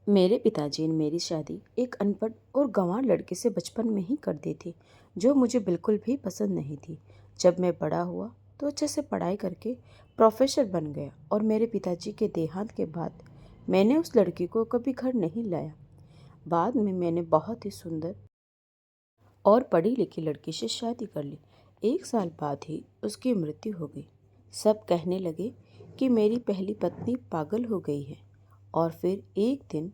मेरे पिताजी ने मेरी शादी एक अनपढ़ और गंवार लड़के से बचपन में ही कर दी थी, जो मुझे बिल्कुल भी पसंद नहीं थी। जब मैं बड़ा हुआ तो अच्छे से पढ़ाई करके प्रोफेसर बन गया और मेरे पिताजी के देहांत के बाद मैंने उस लड़की को कभी घर नहीं लाया। बाद में मैंने बहुत ही सुंदर और पढ़ी लिखी लड़की से शादी कर ली। 1 साल बाद ही उसकी मृत्यु हो गई। सब कहने लगे कि मेरी पहली पत्नी पागल हो गई है। और फिर एक दिन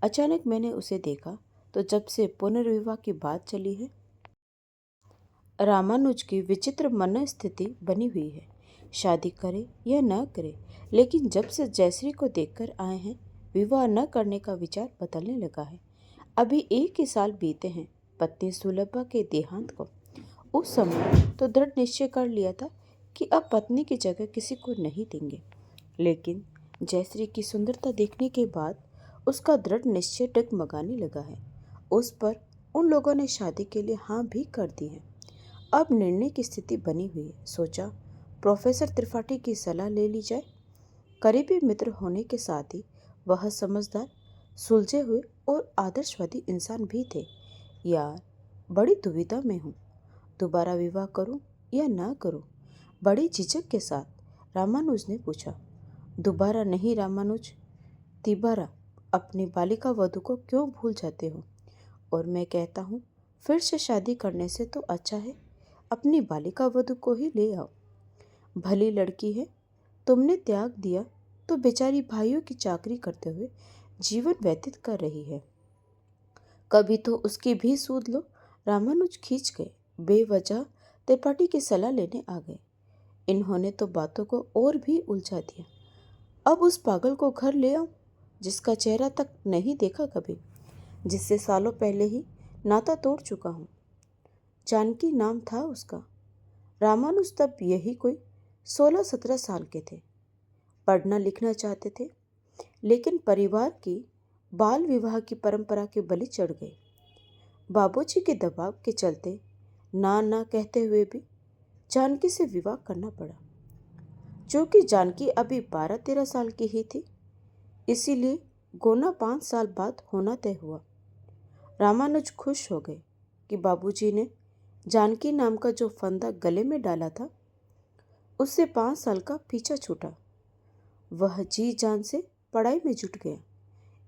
अचानक मैंने उसे देखा, तो जब से पुनर्विवाह की बात चली है, रामानुज की विचित्र मनस्थिति बनी हुई है। शादी करे या न करे, लेकिन जब से जयश्री को देखकर आए हैं, विवाह न करने का विचार बदलने लगा है। अभी 1 ही साल बीते हैं पत्नी सुलभा के देहांत को। उस समय तो दृढ़ निश्चय कर लिया था कि अब पत्नी की जगह किसी को नहीं देंगे, लेकिन जयश्री की सुंदरता देखने के बाद उसका दृढ़ निश्चय डगमगाने लगा है। उस पर उन लोगों ने शादी के लिए हाँ भी कर दी है। अब निर्णय की स्थिति बनी हुई है। सोचा प्रोफेसर त्रिपाठी की सलाह ले ली जाए। करीबी मित्र होने के साथ ही वह समझदार, सुलझे हुए और आदर्शवादी इंसान भी थे। यार, बड़ी दुविधा में हूँ, दोबारा विवाह करूँ या ना करूँ? बड़ी झिझक के साथ रामानुज ने पूछा। दोबारा नहीं रामानुज, तिबारा। अपनी बालिका वधू को क्यों भूल जाते हो? और मैं कहता हूँ, फिर से शादी करने से तो अच्छा है अपनी बालिका वधू को ही ले आओ। भली लड़की है, तुमने त्याग दिया तो बेचारी भाइयों की चाकरी करते हुए जीवन व्यतीत कर रही है। कभी तो उसकी भी सूद लो। रामानुज खींच गए। बेवजह त्रिपाठी की सलाह लेने आ गए। इन्होंने तो बातों को और भी उलझा दिया। अब उस पागल को घर ले आओ, जिसका चेहरा तक नहीं देखा कभी, जिससे सालों पहले ही नाता तोड़ चुका हूँ। जानकी नाम था उसका। रामानुज तब यही कोई 16-17 साल के थे। पढ़ना लिखना चाहते थे, लेकिन परिवार की बाल विवाह की परंपरा के बलि चढ़ गए। बाबूजी के दबाव के चलते ना ना कहते हुए भी जानकी से विवाह करना पड़ा। क्योंकि जानकी अभी 12-13 साल की ही थी, इसीलिए गोना 5 साल बाद होना तय हुआ। रामानुज खुश हो गए कि बाबूजी ने जानकी नाम का जो फंदा गले में डाला था, उससे 5 साल का पीछा छूटा। वह जी जान से पढ़ाई में जुट गया।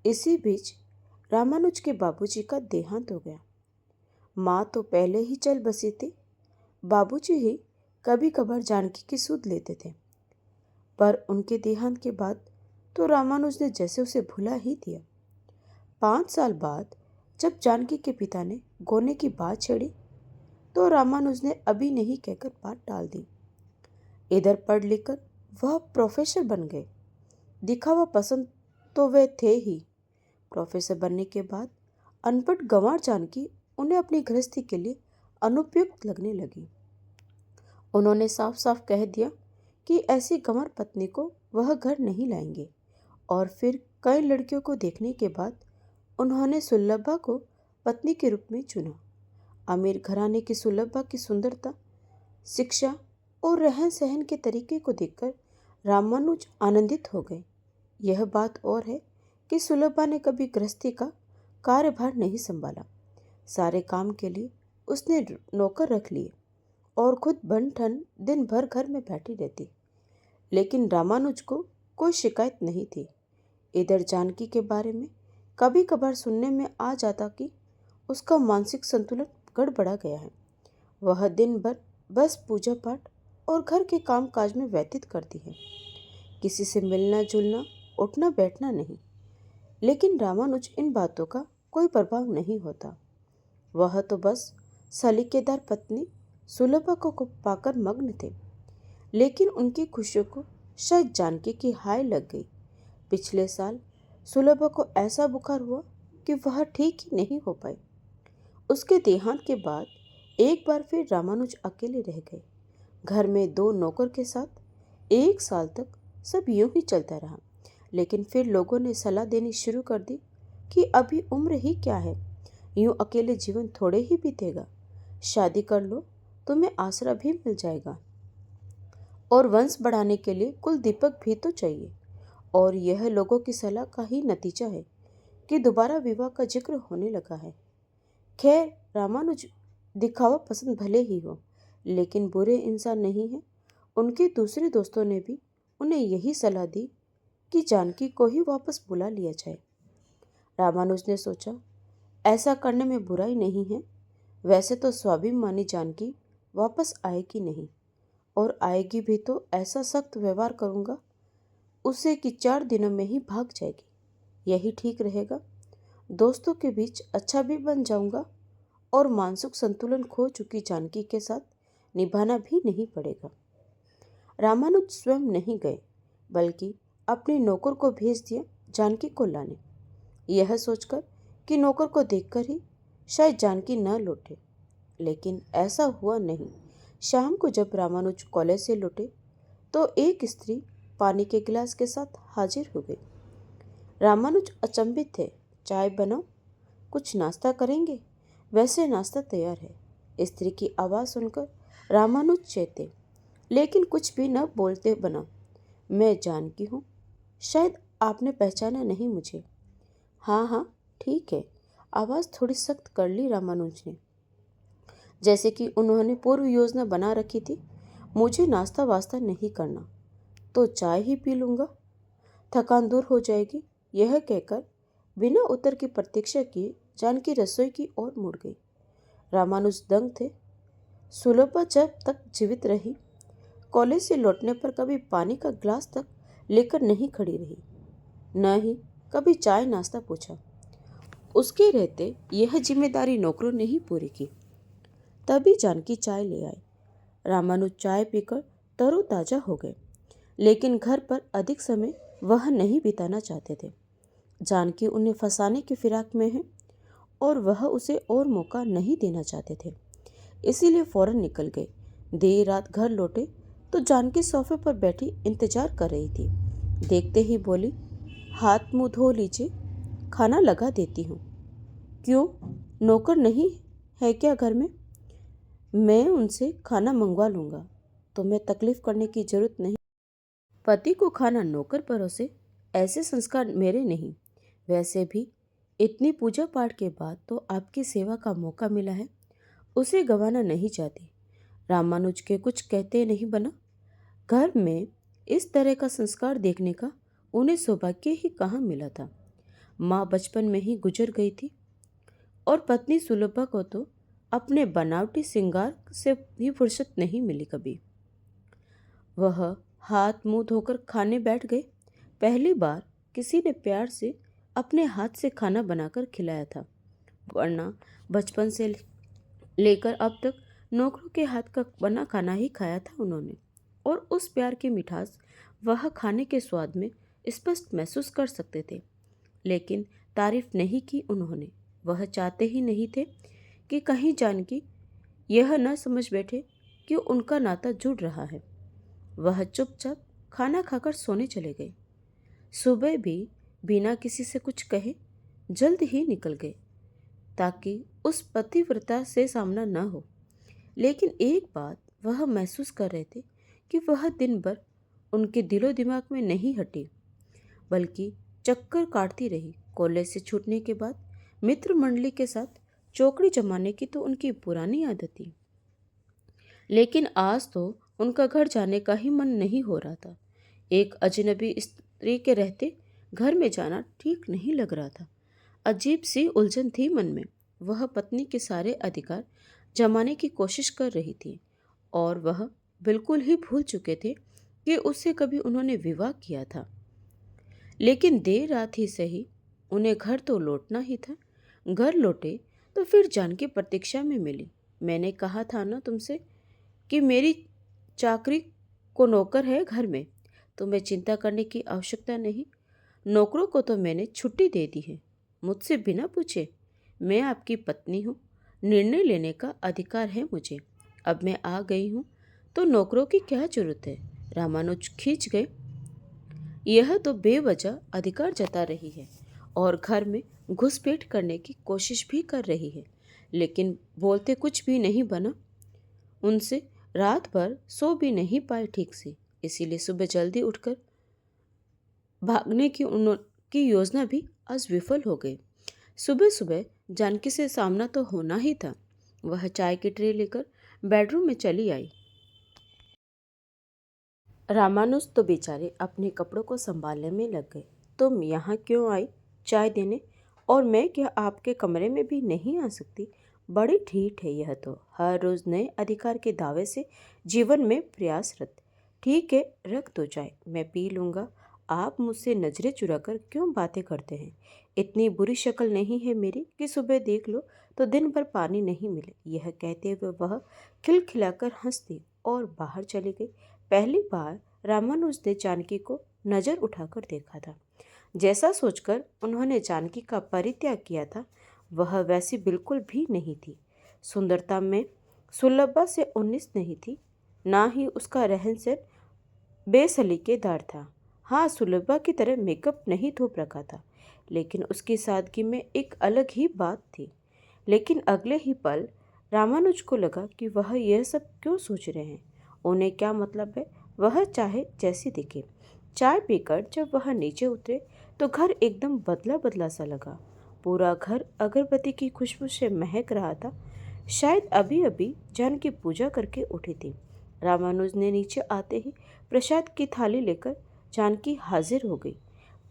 इसी बीच रामानुज के बाबूजी का देहांत हो गया। माँ तो पहले ही चल बसी थी। बाबूजी ही कभी कभार जानकी की सुध लेते थे, पर उनके देहांत के बाद तो रामानुज ने जैसे उसे भुला ही दिया। 5 साल बाद जब जानकी के पिता ने गोने की बात छेड़ी, तो रामानुज ने अभी नहीं कहकर बात टाल दी। इधर पढ़ लिखकर वह प्रोफेसर बन गए। दिखावा पसंद तो वे थे ही। प्रोफेसर बनने के बाद अनपढ़ गंवार जानकी उन्हें अपनी गृहस्थी के लिए अनुपयुक्त लगने लगी। उन्होंने साफ साफ कह दिया कि ऐसी गंवार पत्नी को वह घर नहीं लाएंगे। और फिर कई लड़कियों को देखने के बाद उन्होंने सुलभा को पत्नी के रूप में चुना। अमीर घराने की सुलभा की सुंदरता, शिक्षा और रहन सहन के तरीके को देखकर रामानुज आनंदित हो गए। यह बात और है कि सुलभा ने कभी गृहस्थी का कार्यभार नहीं संभाला। सारे काम के लिए उसने नौकर रख लिए और खुद बन ठन दिन भर घर में बैठी रहती। लेकिन रामानुज को कोई शिकायत नहीं थी। इधर जानकी के बारे में कभी कभार सुनने में आ जाता कि उसका मानसिक संतुलन गड़बड़ा गया है। वह दिन भर बस पूजा पाठ और घर के काम काज में व्यतीत करती है। किसी से मिलना जुलना, उठना बैठना नहीं। लेकिन रामानुज इन बातों का कोई प्रभाव नहीं होता। वह तो बस सलीकेदार पत्नी सुलभा को पाकर मग्न थे। लेकिन उनकी खुशियों को शायद जानकी की हाय लग गई। पिछले साल सुलभा को ऐसा बुखार हुआ कि वह ठीक ही नहीं हो पाई। उसके देहांत के बाद एक बार फिर रामानुज अकेले रह गए। घर में 2 नौकर के साथ 1 साल तक सब यूं ही चलता रहा। लेकिन फिर लोगों ने सलाह देनी शुरू कर दी कि अभी उम्र ही क्या है, यूं अकेले जीवन थोड़े ही बीतेगा। शादी कर लो, तुम्हें आसरा भी मिल जाएगा और वंश बढ़ाने के लिए कुल दीपक भी तो चाहिए। और यह लोगों की सलाह का ही नतीजा है कि दोबारा विवाह का जिक्र होने लगा है। खैर, रामानुज दिखावा पसंद भले ही हो, लेकिन बुरे इंसान नहीं है। उनके दूसरे दोस्तों ने भी उन्हें यही सलाह दी कि जानकी को ही वापस बुला लिया जाए। रामानुज ने सोचा, ऐसा करने में बुराई नहीं है। वैसे तो स्वाभिमानी जानकी वापस आएगी नहीं, और आएगी भी तो ऐसा सख्त व्यवहार करूंगा उसे कि 4 दिनों में ही भाग जाएगी। यही ठीक रहेगा। दोस्तों के बीच अच्छा भी बन जाऊंगा और मानसिक संतुलन खो चुकी जानकी के साथ निभाना भी नहीं पड़ेगा। रामानुज स्वयं नहीं गए, बल्कि अपने नौकर को भेज दिया जानकी को लाने, यह सोचकर कि नौकर को देखकर ही शायद जानकी न लौटे। लेकिन ऐसा हुआ नहीं। शाम को जब रामानुज कॉलेज से लौटे तो एक स्त्री पानी के गिलास के साथ हाजिर हो गई। रामानुज अचंभित थे। चाय बनाओ, कुछ नाश्ता करेंगे? वैसे नाश्ता तैयार है। स्त्री की आवाज़ सुनकर रामानुज चेते, लेकिन कुछ भी न बोलते बना, मैं जानकी हूँ, शायद आपने पहचाना नहीं मुझे। हाँ हाँ ठीक है। आवाज़ थोड़ी सख्त कर ली रामानुज ने, जैसे कि उन्होंने पूर्व योजना बना रखी थी। मुझे नाश्ता वास्ता नहीं करना, तो चाय ही पी लूँगा, थकान दूर हो जाएगी। यह कहकर बिना उत्तर की प्रतीक्षा किए जानकी रसोई की ओर मुड़ गई। रामानुज दंग थे। सुलभा जब तक जीवित रही, कॉलेज से लौटने पर कभी पानी का ग्लास तक लेकर नहीं खड़ी रही, न ही कभी चाय नाश्ता पूछा। उसके रहते यह जिम्मेदारी नौकरों ने ही पूरी की। तभी जानकी चाय ले आए। रामानुज चाय पीकर तरोताजा हो गए, लेकिन घर पर अधिक समय वह नहीं बिताना चाहते थे। जानकी उन्हें फंसाने की फिराक में है और वह उसे और मौका नहीं देना चाहते थे, इसीलिए फौरन निकल गए। देर रात घर लौटे तो जानकी सोफे पर बैठी इंतजार कर रही थी। देखते ही बोली, हाथ मुंह धो लीजिए, खाना लगा देती हूँ। क्यों, नौकर नहीं है क्या घर में? मैं उनसे खाना मंगवा लूँगा, तुम्हें तकलीफ करने की जरूरत नहीं। पति को खाना नौकर परोसे, ऐसे संस्कार मेरे नहीं। वैसे भी इतनी पूजा पाठ के बाद तो आपकी सेवा का मौका मिला है, उसे गंवाना नहीं चाहती। रामानुज के कुछ कहते नहीं बना। घर में इस तरह का संस्कार देखने का उन्हें सौभाग्य ही कहाँ मिला था। माँ बचपन में ही गुजर गई थी और पत्नी सुलभा को तो अपने बनावटी श्रृंगार से भी फुर्सत नहीं मिली कभी। वह हाथ मुंह धोकर खाने बैठ गए। पहली बार किसी ने प्यार से अपने हाथ से खाना बनाकर खिलाया था, वरना बचपन से लेकर अब तक नौकरों के हाथ का बना खाना ही खाया था उन्होंने, और उस प्यार की मिठास वह खाने के स्वाद में स्पष्ट महसूस कर सकते थे। लेकिन तारीफ नहीं की उन्होंने। वह चाहते ही नहीं थे कि कहीं जानकी यह न समझ बैठे कि उनका नाता जुड़ रहा है। वह चुपचाप खाना खाकर सोने चले गए। सुबह भी बिना किसी से कुछ कहे जल्द ही निकल गए, ताकि उस पतिव्रता से सामना न हो। लेकिन एक बात वह महसूस कर रहे थे कि वह दिन भर उनके दिलो दिमाग में नहीं हटी, बल्कि चक्कर काटती रही। कॉलेज से छूटने के बाद मित्र मंडली के साथ चौकड़ी जमाने की तो उनकी पुरानी आदत थी, लेकिन आज तो उनका घर जाने का ही मन नहीं हो रहा था। एक अजनबी स्त्री के रहते घर में जाना ठीक नहीं लग रहा था। अजीब सी उलझन थी मन में। वह पत्नी के सारे अधिकार जमाने की कोशिश कर रही थी, और वह बिल्कुल ही भूल चुके थे कि उससे कभी उन्होंने विवाह किया था। लेकिन देर रात ही सही, उन्हें घर तो लौटना ही था। घर लौटे तो फिर जानकी प्रतीक्षा में मिली। मैंने कहा था ना तुमसे कि मेरी चाकरी को नौकर है घर में, तुम्हें चिंता करने की आवश्यकता नहीं। नौकरों को तो मैंने छुट्टी दे दी है, मुझसे बिना पूछे। मैं आपकी पत्नी हूँ, निर्णय लेने का अधिकार है मुझे। अब मैं आ गई हूँ तो नौकरों की क्या जरूरत है? रामानुज खींच गए। यह तो बेवजह अधिकार जता रही है और घर में घुसपैठ करने की कोशिश भी कर रही है, लेकिन बोलते कुछ भी नहीं बना। उनसे रात भर सो भी नहीं पाए ठीक से, इसीलिए सुबह जल्दी उठकर भागने की उनकी योजना भी आज विफल हो गए। सुबह सुबह जानकी से सामना तो होना ही था। वह चाय की ट्रे लेकर बेडरूम में चली आई। रामानुज तो बेचारे अपने कपड़ों को संभालने में लग गए। तुम यहाँ क्यों आई? चाय देने? और मैं क्या आपके कमरे में भी नहीं आ सकती? बड़ी ढीठ है यह तो, हर रोज नए अधिकार के दावे से जीवन में प्रयासरत। ठीक है, रख दो चाय, मैं पी लूँगा। आप मुझसे नजरें चुराकर क्यों बातें करते हैं? इतनी बुरी शक्ल नहीं है मेरी कि सुबह देख लो तो दिन भर पानी नहीं मिले। यह कहते हुए वह खिलखिलाकर हंस दी और बाहर चली गई। पहली बार रामानुज ने जानकी को नजर उठाकर देखा था। जैसा सोचकर उन्होंने जानकी का परित्याग किया था, वह वैसी बिल्कुल भी नहीं थी। सुंदरता में सुलभा से 19 नहीं थी, ना ही उसका रहन सहन बेसलीकेदार था। हाँ, सुलभा की तरह मेकअप नहीं थोप रखा था, लेकिन उसकी सादगी में एक अलग ही बात थी। लेकिन अगले ही पल रामानुज को लगा कि वह यह सब क्यों सोच रहे हैं। उन्हें क्या मतलब है, वह चाहे जैसी दिखे। चाय पीकर जब वह नीचे उतरे तो घर एकदम बदला बदला सा लगा। पूरा घर अगरबत्ती की खुशबू से महक रहा था। शायद अभी अभी जानकी पूजा करके उठी थी। रामानुज ने नीचे आते ही प्रसाद की थाली लेकर जानकी हाजिर हो गई।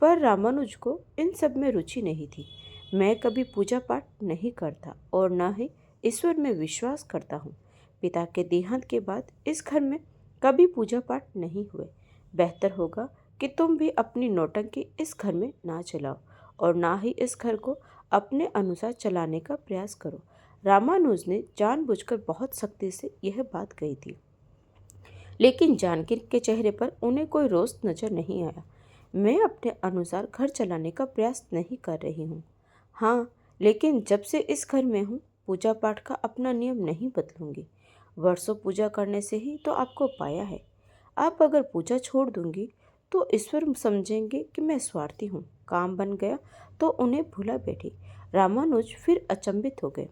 पर रामानुज को इन सब में रुचि नहीं थी। मैं कभी पूजा पाठ नहीं करता और न ही ईश्वर में विश्वास करता हूँ। पिता के देहांत के बाद इस घर में कभी पूजा पाठ नहीं हुए। बेहतर होगा कि तुम भी अपनी नौटंकी इस घर में ना चलाओ और ना ही इस घर को अपने अनुसार चलाने का प्रयास करो। रामानुज ने जानबूझकर बहुत सख्ती से यह बात कही थी, लेकिन जानकी के चेहरे पर उन्हें कोई रोष नजर नहीं आया। मैं अपने अनुसार घर चलाने का प्रयास नहीं कर रही हूँ। हाँ, लेकिन जब से इस घर में हूँ, पूजा पाठ का अपना नियम नहीं बदलूंगी। वर्षों पूजा करने से ही तो आपको पाया है। आप अगर पूजा छोड़ दूंगी तो ईश्वर समझेंगे कि मैं स्वार्थी हूँ। काम बन गया तो उन्हें भूला बैठी। रामानुज फिर अचंभित हो गए।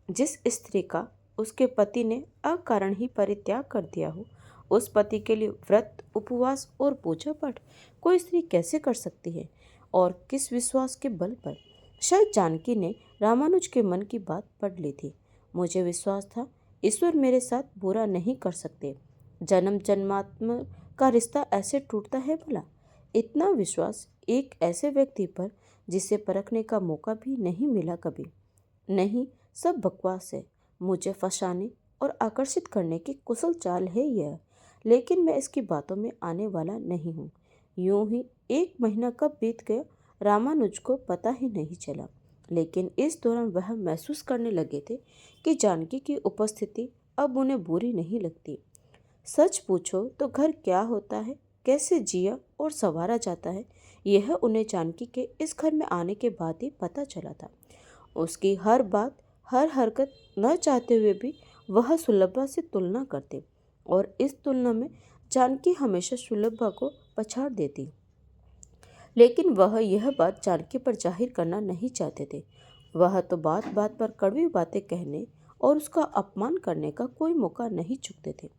जिस स्त्री का उसके पति ने अकारण ही परित्याग कर दिया हो, उस पति के लिए व्रत, उपवास और पूजा पाठ कोई स्त्री कैसे कर सकती है, और किस विश्वास के बल पर? शायद जानकी ने रामानुज के मन की बात पढ़ ली थी। मुझे विश्वास था ईश्वर मेरे साथ बुरा नहीं कर सकते। जन्म जन्मात्म का रिश्ता ऐसे टूटता है भला? इतना विश्वास एक ऐसे व्यक्ति पर जिसे परखने का मौका भी नहीं मिला कभी। नहीं, सब बकवास है। मुझे फंसाने और आकर्षित करने की कुशल चाल है यह, लेकिन मैं इसकी बातों में आने वाला नहीं हूँ। यूं ही 1 महीना कब बीत गया रामानुज को पता ही नहीं चला, लेकिन इस दौरान वह महसूस करने लगे थे कि जानकी की उपस्थिति अब उन्हें बुरी नहीं लगती। सच पूछो तो घर क्या होता है, कैसे जिया और संवारा जाता है, यह उन्हें जानकी के इस घर में आने के बाद ही पता चला था। उसकी हर बात, हर हरकत न चाहते हुए भी वह सुलभा से तुलना करते, और इस तुलना में जानकी हमेशा सुलभा को पछाड़ देती। लेकिन वह यह बात जानकी पर जाहिर करना नहीं चाहते थे। वह तो बात बात पर कड़वी बातें कहने और उसका अपमान करने का कोई मौका नहीं चूकते थे।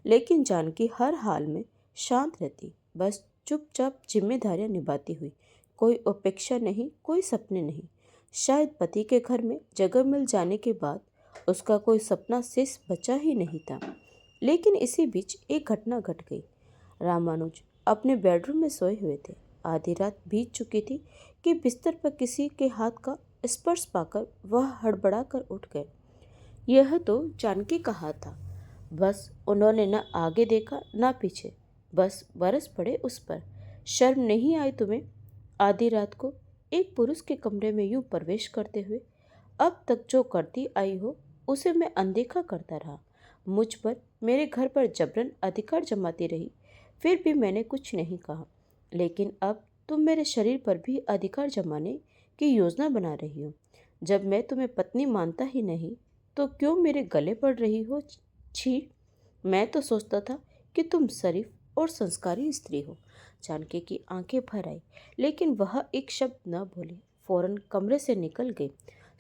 लेकिन जानकी हर हाल में शांत रहती, बस चुपचाप जिम्मेदारियां निभाती हुई। कोई अपेक्षा नहीं, कोई सपने नहीं। शायद पति के घर में जगह मिल जाने के बाद उसका कोई सपना शेष बचा ही नहीं था। लेकिन इसी बीच एक घटना घट गई। रामानुज अपने बेडरूम में सोए हुए थे। आधी रात बीत चुकी थी कि बिस्तर पर किसी के हाथ का स्पर्श पाकर वह हड़बड़ा कर उठ गए। यह तो जानकी का हाथ था। बस उन्होंने न आगे देखा न पीछे, बस बरस पड़े उस पर। शर्म नहीं आई तुम्हें? आधी रात को एक पुरुष के कमरे में यूं प्रवेश करते हुए। अब तक जो करती आई हो उसे मैं अनदेखा करता रहा। मुझ पर, मेरे घर पर जबरन अधिकार जमाती रही, फिर भी मैंने कुछ नहीं कहा। लेकिन अब तुम मेरे शरीर पर भी अधिकार जमाने की योजना बना रही हो। जब मैं तुम्हें पत्नी मानता ही नहीं तो क्यों मेरे गले पड़ रही हो? छी! मैं तो सोचता था कि तुम शरीफ और संस्कारी स्त्री हो। जानकी की आंखें भर आई, लेकिन वह एक शब्द न बोली, फौरन कमरे से निकल गई।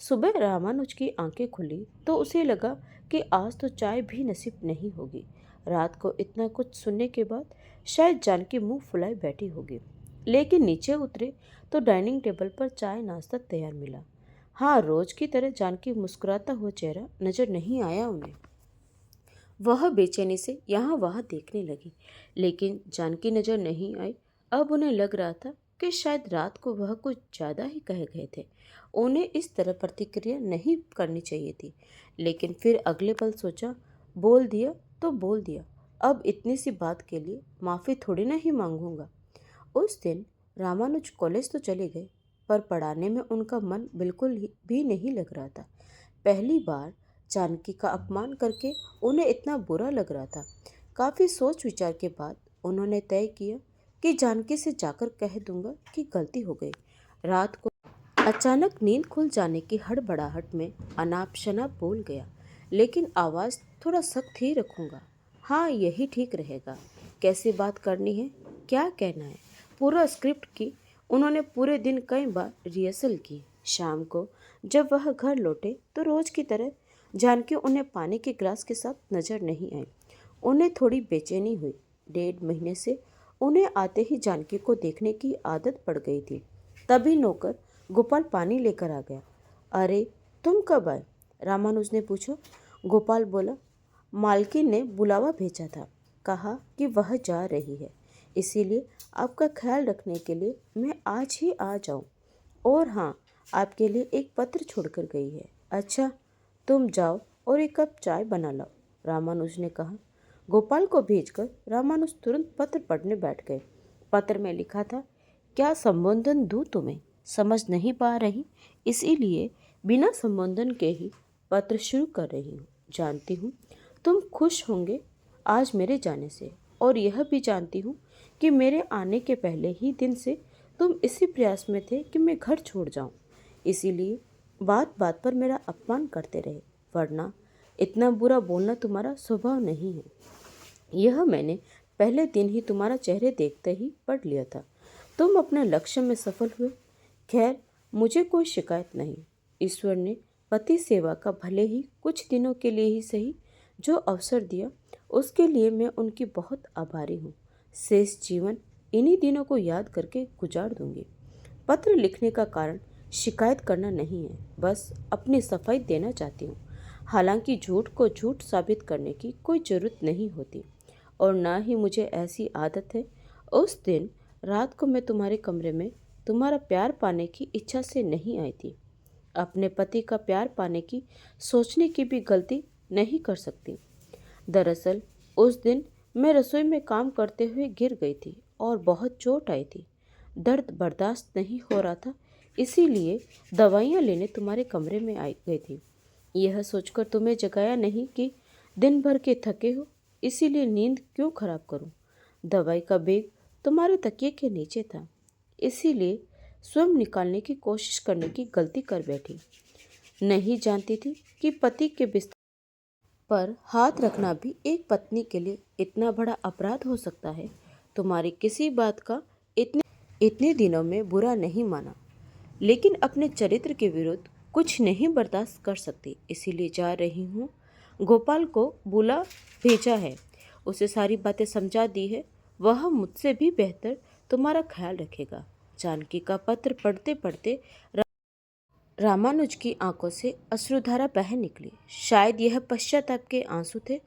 सुबह रामानुज की आंखें खुली तो उसे लगा कि आज तो चाय भी नसीब नहीं होगी। रात को इतना कुछ सुनने के बाद शायद जानकी मुंह फुलाए बैठी होगी। लेकिन नीचे उतरे तो डाइनिंग टेबल पर चाय नाश्ता तैयार मिला। हाँ, रोज की तरह जानकी मुस्कुराता हुआ चेहरा नजर नहीं आया उन्हें। वह बेचैनी से यहाँ वहाँ देखने लगी, लेकिन जानकी नजर नहीं आई। अब उन्हें लग रहा था कि शायद रात को वह कुछ ज़्यादा ही कह गए थे। उन्हें इस तरह प्रतिक्रिया नहीं करनी चाहिए थी, लेकिन फिर अगले पल सोचा, बोल दिया तो बोल दिया। अब इतनी सी बात के लिए माफ़ी थोड़ी ना ही मांगूंगा। उस दिन रामानुज कॉलेज तो चले गए, पर पढ़ाने में उनका मन बिल्कुल भी नहीं लग रहा था। पहली बार जानकी का अपमान करके उन्हें इतना बुरा लग रहा था। काफ़ी सोच विचार के बाद उन्होंने तय किया कि जानकी से जाकर कह दूंगा कि गलती हो गई। रात को अचानक नींद खुल जाने की हड़बड़ाहट में अनाप शनाप बोल गया, लेकिन आवाज़ थोड़ा सख्त ही रखूंगा। हाँ, यही ठीक रहेगा। कैसे बात करनी है, क्या कहना है, पूरा स्क्रिप्ट की। उन्होंने पूरे दिन कई बार रिहर्सल की। शाम को जब वह घर लौटे तो रोज की तरह जानकी उन्हें पानी के ग्लास के साथ नजर नहीं आई। उन्हें थोड़ी बेचैनी हुई। 1.5 महीने से उन्हें आते ही जानकी को देखने की आदत पड़ गई थी। तभी नौकर गोपाल पानी लेकर आ गया। अरे, तुम कब आए? रामानुज ने पूछा। गोपाल बोला, मालकिन ने बुलावा भेजा था, कहा कि वह जा रही है, इसीलिए आपका ख्याल रखने के लिए मैं आज ही आ जाऊं। और हाँ, आपके लिए एक पत्र छोड़कर गई है। अच्छा, तुम जाओ और एक कप चाय बना लाओ, रामानुज ने कहा। गोपाल को भेजकर रामानुज तुरंत पत्र पढ़ने बैठ गए। पत्र में लिखा था, क्या संबोधन दूँ तुम्हें, समझ नहीं पा रही, इसीलिए बिना संबोधन के ही पत्र शुरू कर रही हूँ। जानती हूँ तुम खुश होंगे आज मेरे जाने से, और यह भी जानती हूँ कि मेरे आने के पहले ही दिन से तुम इसी प्रयास में थे कि मैं घर छोड़ जाऊं, इसीलिए बात बात पर मेरा अपमान करते रहे, वरना इतना बुरा बोलना तुम्हारा स्वभाव नहीं है। यह मैंने पहले दिन ही तुम्हारा चेहरे देखते ही पढ़ लिया था। तुम अपने लक्ष्य में सफल हुए। खैर, मुझे कोई शिकायत नहीं। ईश्वर ने पति सेवा का भले ही कुछ दिनों के लिए ही सही जो अवसर दिया, उसके लिए मैं उनकी बहुत आभारी हूँ। शेष जीवन इन्हीं दिनों को याद करके गुजार दूंगी। पत्र लिखने का कारण शिकायत करना नहीं है, बस अपनी सफाई देना चाहती हूँ। हालांकि झूठ को झूठ साबित करने की कोई ज़रूरत नहीं होती, और ना ही मुझे ऐसी आदत है। उस दिन रात को मैं तुम्हारे कमरे में तुम्हारा प्यार पाने की इच्छा से नहीं आई थी। अपने पति का प्यार पाने की सोचने की भी गलती नहीं कर सकती। दरअसल उस दिन मैं रसोई में काम करते हुए गिर गई थी और बहुत चोट आई थी। दर्द बर्दाश्त नहीं हो रहा था, इसीलिए दवाइयाँ लेने तुम्हारे कमरे में आई गई थी। यह सोचकर तुम्हें जगाया नहीं कि दिन भर के थके हो, इसीलिए नींद क्यों खराब करूं। दवाई का बैग तुम्हारे तकिए के नीचे था, इसीलिए स्वयं निकालने की कोशिश करने की गलती कर बैठी। नहीं जानती थी कि पति के बिस्तर पर हाथ रखना भी एक पत्नी के लिए इतना बड़ा अपराध हो सकता है। तुम्हारी किसी बात का इतने दिनों में बुरा नहीं माना, लेकिन अपने चरित्र के विरुद्ध कुछ नहीं बर्दाश्त कर सकती, इसीलिए जा रही हूँ। गोपाल को बुला भेजा है, उसे सारी बातें समझा दी है। वह मुझसे भी बेहतर तुम्हारा ख्याल रखेगा। जानकी का पत्र पढ़ते पढ़ते रामानुज की आंखों से अश्रुधारा बह निकली। शायद यह पश्चाताप के आंसू थे।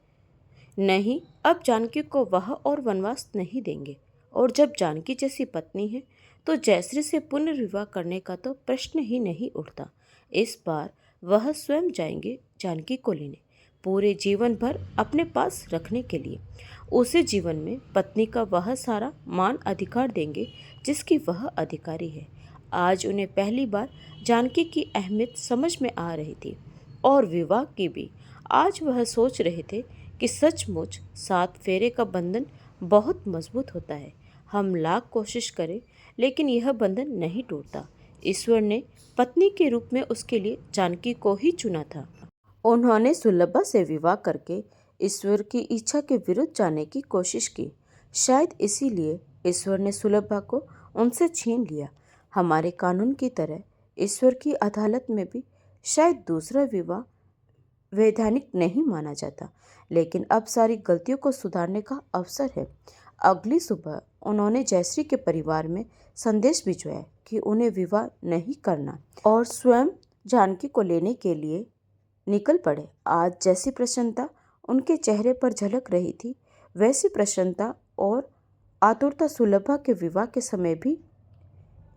नहीं, अब जानकी को वह और वनवास नहीं देंगे, और जब जानकी जैसी पत्नी है तो जयश्री से पुनर्विवाह करने का तो प्रश्न ही नहीं उठता। इस बार वह स्वयं जाएंगे जानकी को लेने, पूरे जीवन भर अपने पास रखने के लिए। उसे जीवन में पत्नी का वह सारा मान अधिकार देंगे जिसकी वह अधिकारी है। आज उन्हें पहली बार जानकी की अहमियत समझ में आ रही थी, और विवाह की भी। आज वह सोच रहे थे कि सचमुच 7 फेरे का बंधन बहुत मजबूत होता है। हम लाख कोशिश करें, लेकिन यह बंधन नहीं टूटता। ईश्वर ने पत्नी के रूप में उसके लिए जानकी को ही चुना था। उन्होंने सुलभा से विवाह करके ईश्वर की इच्छा के विरुद्ध जाने की कोशिश की। शायद इसीलिए ईश्वर ने सुलभा को उनसे छीन लिया। हमारे कानून की तरह ईश्वर की अदालत में भी शायद दूसरा विवाह वैधानिक नहीं माना जाता, लेकिन अब सारी गलतियों को सुधारने का अवसर है। अगली सुबह उन्होंने जयश्री के परिवार में संदेश भिजवाया कि उन्हें विवाह नहीं करना और स्वयं जानकी को लेने के लिए निकल पड़े। आज जैसी प्रसन्नता उनके चेहरे पर झलक रही थी, वैसी प्रसन्नता और आतुरता सुलभा के विवाह के समय भी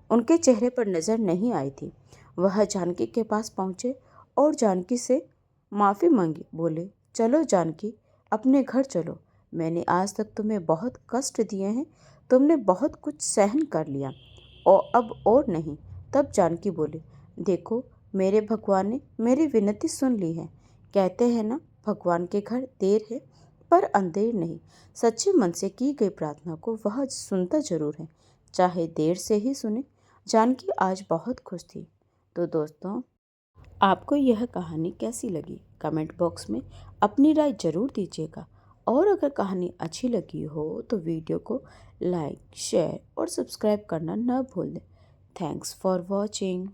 उनके चेहरे पर नजर नहीं आई थी। वह जानकी के पास पहुंचे और जानकी से माफ़ी मांगी। बोले, चलो जानकी, अपने घर चलो। मैंने आज तक तुम्हें बहुत कष्ट दिए हैं, तुमने बहुत कुछ सहन कर लिया और अब और नहीं। तब जानकी बोली, देखो, मेरे भगवान ने मेरी विनती सुन ली है। कहते हैं ना, भगवान के घर देर है पर अंधेर नहीं। सच्चे मन से की गई प्रार्थना को वह सुनता जरूर है, चाहे देर से ही सुने। जानकी आज बहुत खुश थी। तो दोस्तों, आपको यह कहानी कैसी लगी? कमेंट बॉक्स में अपनी राय जरूर दीजिएगा और अगर कहानी अच्छी लगी हो तो वीडियो को लाइक, शेयर और सब्सक्राइब करना न भूल दें। Thanks for watching.